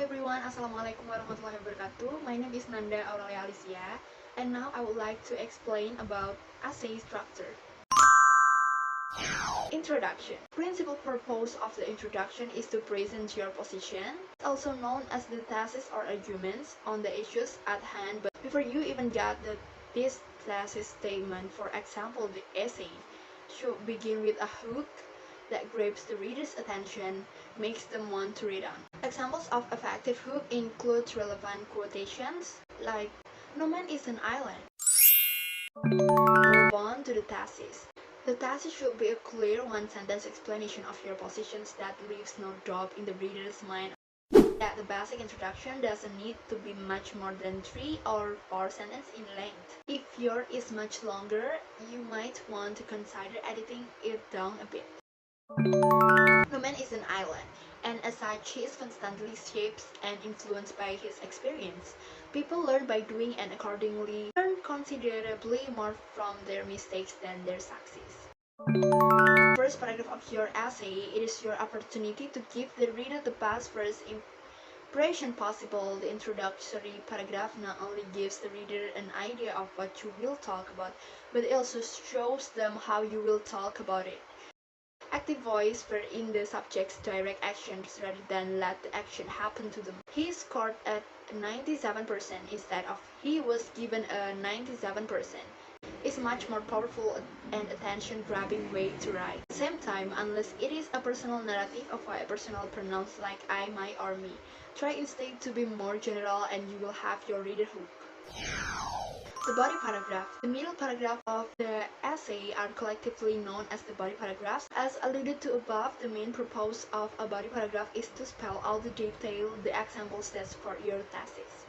everyone, Assalamualaikum warahmatullahi wabarakatuh. My name is Nanda Auralea Alicia, and now I would like to explain about essay structure. Introduction. Principal purpose of the introduction is to present your position, also known as the thesis or arguments, on the issues at hand. But before you even get this thesis statement, for example, the essay should begin with a hook that grabs the reader's attention, makes them want to read on. Examples of effective hook include relevant quotations like, "No man is an island." Move on to the thesis. The thesis should be a clear one-sentence explanation of your positions that leaves no doubt in the reader's mind. That the basic introduction doesn't need to be much more than 3 or 4 sentences in length. If yours is much longer, you might want to consider editing it down a bit. No man is an island, and as such he is constantly shaped and influenced by his experience. People learn by doing and accordingly learn considerably more from their mistakes than their success. First paragraph of your essay, it is your opportunity to give the reader the best first impression possible. The introductory paragraph not only gives the reader an idea of what you will talk about, but it also shows them how you will talk about it. Active voice were in the subject's direct actions rather than let the action happen to them. He scored at 97% instead of he was given a 97%. It's much more powerful and attention-grabbing way to write. At the same time, unless it is a personal narrative, avoid personal pronouns like I, my, or me. Try instead to be more general and you will have your reader hook. The body paragraph. The middle paragraph of the essay are collectively known as the body paragraphs. As alluded to above, the main purpose of a body paragraph is to spell out the detail, the examples that support your thesis.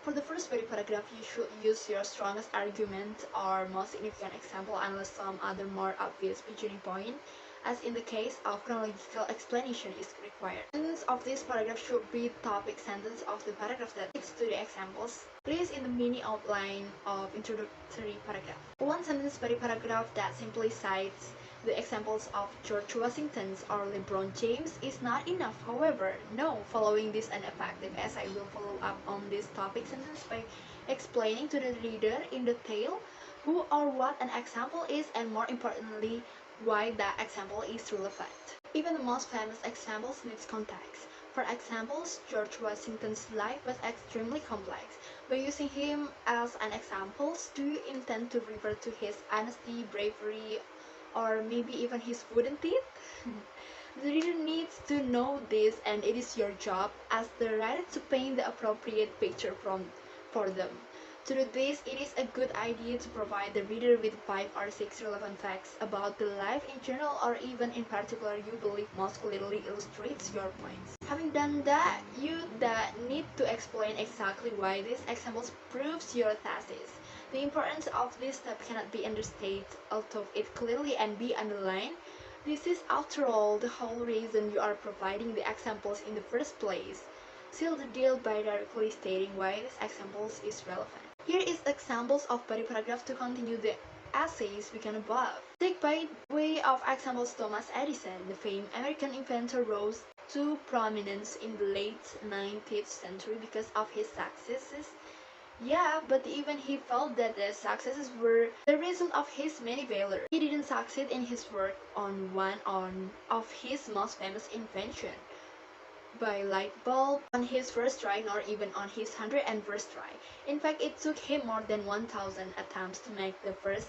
For the first body paragraph, you should use your strongest argument or most significant example unless some other more obvious beginning point, as in the case of chronological explanation is required. The sentence of this paragraph should be topic sentence of the paragraph that leads to the examples. Please in the mini outline of introductory paragraph. One sentence body paragraph that simply cites the examples of George Washington's or LeBron James is not enough. However, no, following this an effective essay will follow up on this topic sentence by explaining to the reader in detail who or what an example is, and more importantly, why that example is relevant. Even the most famous examples needs context. For examples, George Washington's life was extremely complex. By using him as an example, do you intend to refer to his honesty, bravery, or maybe even his wooden teeth? The reader needs to know this, and it is your job as the writer to paint the appropriate picture for them. To do this, it is a good idea to provide the reader with 5 or 6 relevant facts about the life in general or even in particular you believe most clearly illustrates your points. Having done that, you need to explain exactly why these examples proves your thesis. The importance of this step cannot be understated, although it clearly and be underlined. This is, after all, the whole reason you are providing the examples in the first place. Seal the deal by directly stating why these examples is relevant. Here is examples of body paragraph to continue the essays began above. Take by way of examples Thomas Edison, the famed American inventor, rose to prominence in the late 19th century because of his successes. Yeah, but even he felt that the successes were the result of his many failures. He didn't succeed in his work on one of his most famous invention, by light bulb, on his first try, nor even on his 101st try. In fact, it took him more than 1,000 attempts to make the first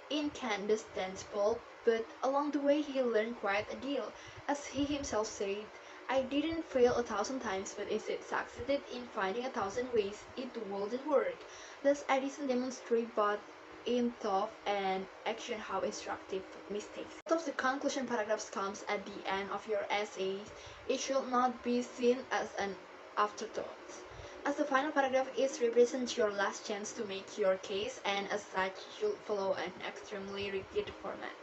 incandescent bulb, but along the way he learned quite a deal. As he himself said, "I didn't fail 1,000 times, but instead succeeded in finding 1,000 ways it wouldn't work." Thus, Edison demonstrated both in thought and action how instructive mistakes. Out of the conclusion paragraphs comes at the end of your essay, it should not be seen as an afterthought, as the final paragraph is represents your last chance to make your case, and as such should follow an extremely rigid format.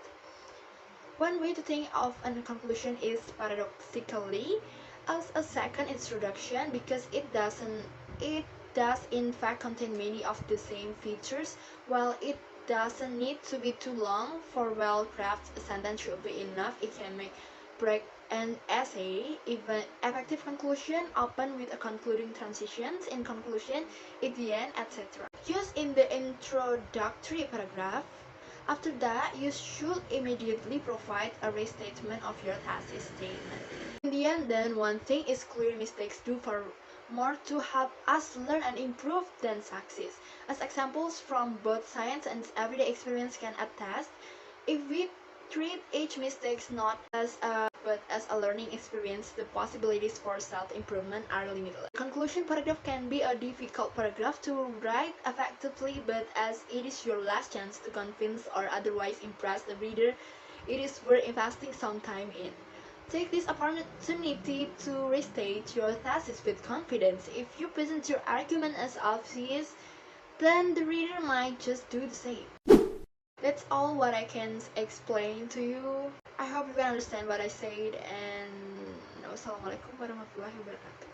One way to think of a conclusion is paradoxically as a second introduction, because it does in fact contain many of the same features. While it doesn't need to be too long for well-crafted, a sentence should be enough. It can break an essay, even effective conclusion, open with a concluding transitions in conclusion, at the end, etc. Use in the introductory paragraph. After that, you should immediately provide a restatement of your thesis statement. In the end, then, one thing is clear: mistakes do far more to help us learn and improve than success. As examples from both science and everyday experience can attest, if we treat each mistake not as a but as a learning experience, the possibilities for self-improvement are limitless. The conclusion paragraph can be a difficult paragraph to write effectively, but as it is your last chance to convince or otherwise impress the reader, it is worth investing some time in. Take this opportunity to restate your thesis with confidence. If you present your argument as obvious, then the reader might just do the same. That's all what I can explain to you. I hope you can understand what I said, and wassalamualaikum warahmatullahi wabarakatuh.